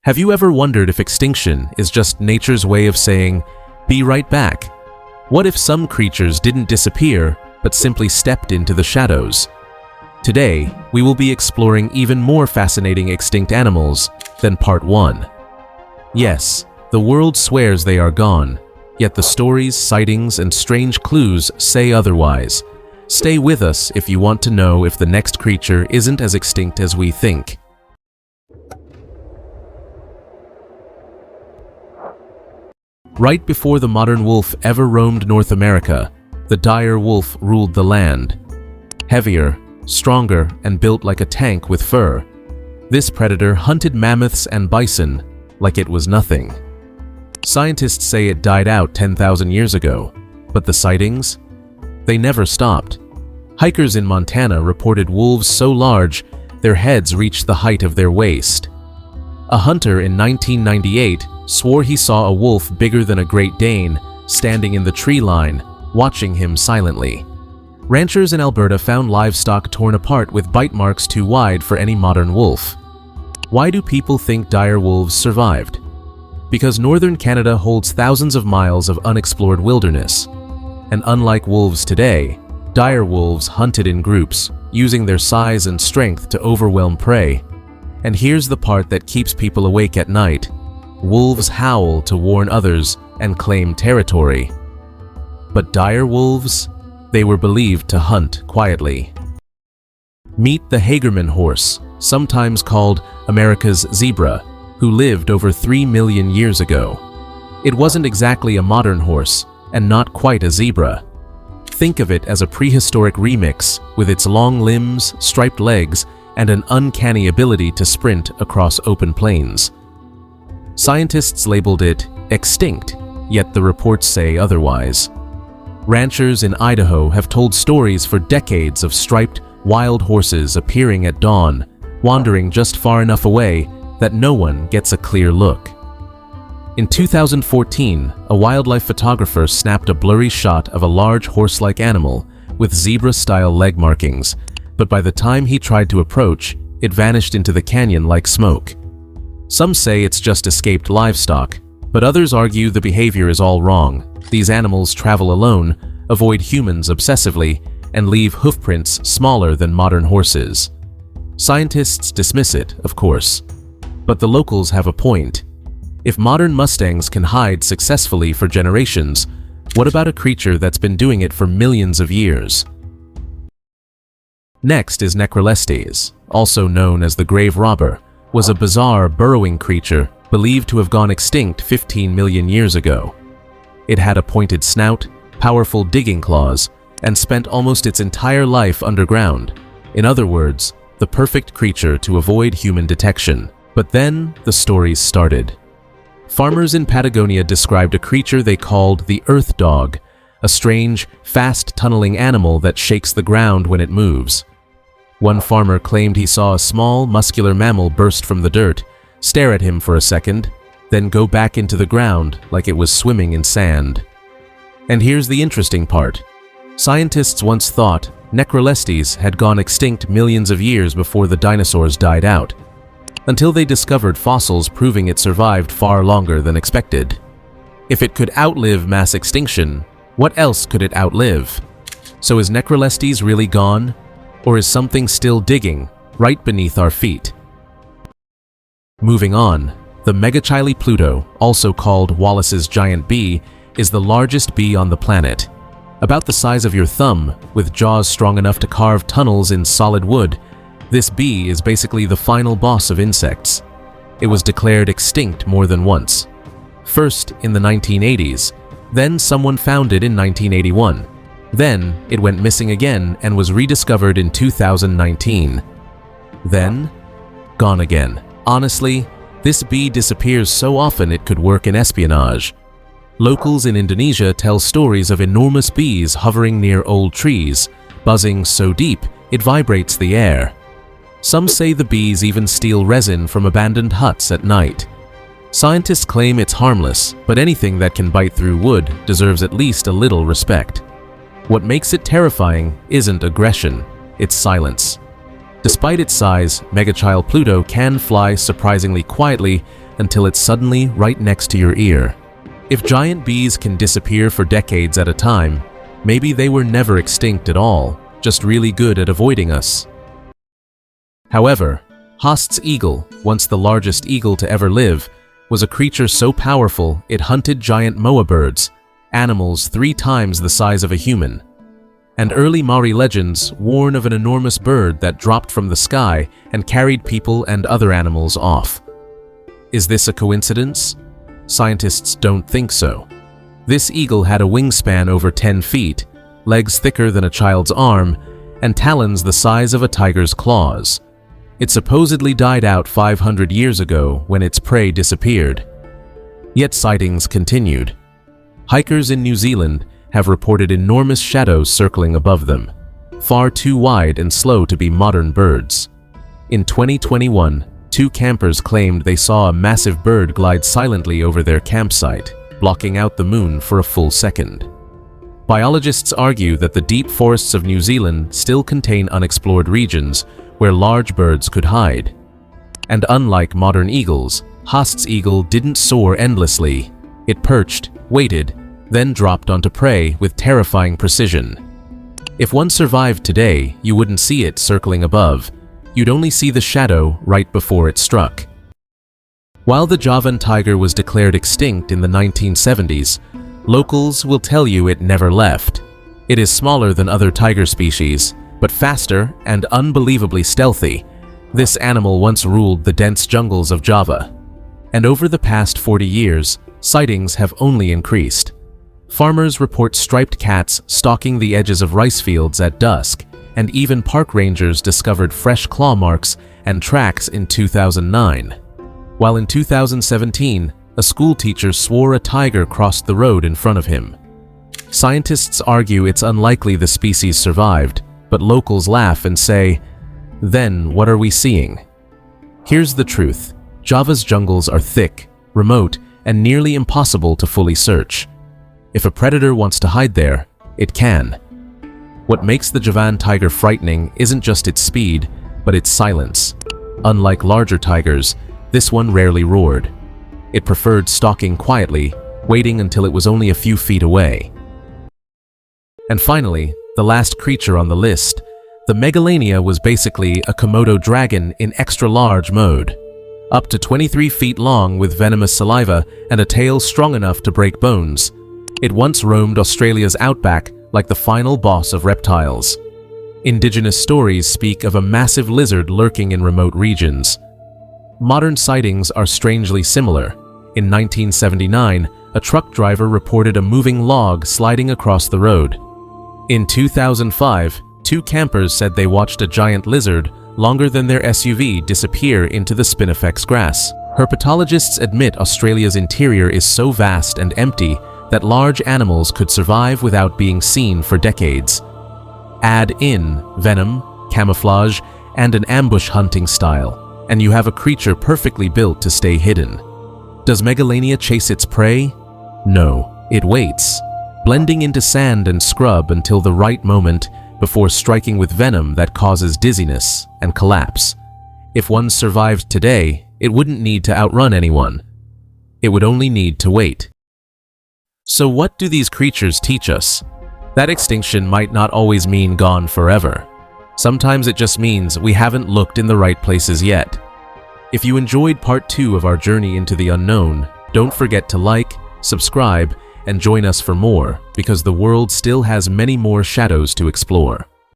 Have you ever wondered if extinction is just nature's way of saying, "Be right back"? What if some creatures didn't disappear, but simply stepped into the shadows? Today, we will be exploring even more fascinating extinct animals than Part 1. Yes, the world swears they are gone, yet the stories, sightings, and strange clues say otherwise. Stay with us if you want to know if the next creature isn't as extinct as we think. Right before the modern wolf ever roamed North America, the dire wolf ruled the land. Heavier, stronger, and built like a tank with fur, this predator hunted mammoths and bison like it was nothing. Scientists say it died out 10,000 years ago, but the sightings? They never stopped. Hikers in Montana reported wolves so large their heads reached the height of their waist. A hunter in 1998 swore he saw a wolf bigger than a Great Dane standing in the tree line, watching him silently. Ranchers in Alberta found livestock torn apart with bite marks too wide for any modern wolf. Why do people think dire wolves survived? Because northern Canada holds thousands of miles of unexplored wilderness. And unlike wolves today, dire wolves hunted in groups, using their size and strength to overwhelm prey. And here's the part that keeps people awake at night. Wolves howl to warn others and claim territory. But dire wolves? They were believed to hunt quietly. Meet the Hagerman horse, sometimes called America's zebra, who lived over 3 million years ago. It wasn't exactly a modern horse, and not quite a zebra. Think of it as a prehistoric remix with its long limbs, striped legs, and an uncanny ability to sprint across open plains. Scientists labeled it extinct, yet the reports say otherwise. Ranchers in Idaho have told stories for decades of striped, wild horses appearing at dawn, wandering just far enough away that no one gets a clear look. In 2014, a wildlife photographer snapped a blurry shot of a large horse-like animal with zebra-style leg markings, but by the time he tried to approach, it vanished into the canyon like smoke. Some say it's just escaped livestock, but others argue the behavior is all wrong. These animals travel alone, avoid humans obsessively, and leave hoofprints smaller than modern horses. Scientists dismiss it, of course, but the locals have a point. If modern Mustangs can hide successfully for generations, what about a creature that's been doing it for millions of years? Next is Necrolestes, also known as the grave robber, was a bizarre burrowing creature believed to have gone extinct 15 million years ago. It had a pointed snout, powerful digging claws, and spent almost its entire life underground. In other words, the perfect creature to avoid human detection. But then the stories started. Farmers in Patagonia described a creature they called the earth dog, a strange, fast-tunneling animal that shakes the ground when it moves. One farmer claimed he saw a small, muscular mammal burst from the dirt, stare at him for a second, then go back into the ground like it was swimming in sand. And here's the interesting part. Scientists once thought Necrolestes had gone extinct millions of years before the dinosaurs died out, until they discovered fossils proving it survived far longer than expected. If it could outlive mass extinction, what else could it outlive? So is Necrolestes really gone? Or is something still digging right beneath our feet? Moving on, the Megachile Pluto, also called Wallace's giant bee, is the largest bee on the planet. About the size of your thumb, with jaws strong enough to carve tunnels in solid wood, this bee is basically the final boss of insects. It was declared extinct more than once. First in the 1980s, then someone found it in 1981. Then it went missing again and was rediscovered in 2019. Then, gone again. Honestly, this bee disappears so often it could work in espionage. Locals in Indonesia tell stories of enormous bees hovering near old trees, buzzing so deep it vibrates the air. Some say the bees even steal resin from abandoned huts at night. Scientists claim it's harmless, but anything that can bite through wood deserves at least a little respect. What makes it terrifying isn't aggression, it's silence. Despite its size, Megachile Pluto can fly surprisingly quietly until it's suddenly right next to your ear. If giant bees can disappear for decades at a time, maybe they were never extinct at all, just really good at avoiding us. However, Haast's eagle, once the largest eagle to ever live, was a creature so powerful it hunted giant moa birds, animals 3 times the size of a human. And early Maori legends warn of an enormous bird that dropped from the sky and carried people and other animals off. Is this a coincidence? Scientists don't think so. This eagle had a wingspan over 10 feet, legs thicker than a child's arm, and talons the size of a tiger's claws. It supposedly died out 500 years ago when its prey disappeared. Yet sightings continued. Hikers in New Zealand have reported enormous shadows circling above them, far too wide and slow to be modern birds. In 2021, 2 campers claimed they saw a massive bird glide silently over their campsite, blocking out the moon for a full second. Biologists argue that the deep forests of New Zealand still contain unexplored regions where large birds could hide. And unlike modern eagles, Haast's eagle didn't soar endlessly. It perched, waited, then dropped onto prey with terrifying precision. If one survived today, you wouldn't see it circling above. You'd only see the shadow right before it struck. While the Javan tiger was declared extinct in the 1970s, locals will tell you it never left. It is smaller than other tiger species, but faster and unbelievably stealthy. This animal once ruled the dense jungles of Java. And over the past 40 years, sightings have only increased. Farmers report striped cats stalking the edges of rice fields at dusk, and even park rangers discovered fresh claw marks and tracks in 2009. While in 2017, a school teacher swore a tiger crossed the road in front of him. Scientists argue it's unlikely the species survived, but locals laugh and say, "Then what are we seeing?" Here's the truth. Java's jungles are thick, remote, and nearly impossible to fully search. If a predator wants to hide there, it can. What makes the Javan tiger frightening isn't just its speed, but its silence. Unlike larger tigers, this one rarely roared. It preferred stalking quietly, waiting until it was only a few feet away. And finally, the last creature on the list, the Megalania was basically a Komodo dragon in extra-large mode. Up to 23 feet long with venomous saliva and a tail strong enough to break bones. It once roamed Australia's outback like the final boss of reptiles. Indigenous stories speak of a massive lizard lurking in remote regions. Modern sightings are strangely similar. In 1979, a truck driver reported a moving log sliding across the road. In 2005, 2 campers said they watched a giant lizard longer than their SUV disappear into the Spinifex grass. Herpetologists admit Australia's interior is so vast and empty that large animals could survive without being seen for decades. Add in venom, camouflage, and an ambush hunting style, and you have a creature perfectly built to stay hidden. Does Megalania chase its prey? No, it waits, blending into sand and scrub until the right moment before striking with venom that causes dizziness and collapse. If one survived today, it wouldn't need to outrun anyone. It would only need to wait. So what do these creatures teach us? That extinction might not always mean gone forever. Sometimes it just means we haven't looked in the right places yet. If you enjoyed part 2 of our journey into the unknown, don't forget to like, subscribe, and join us for more, because the world still has many more shadows to explore.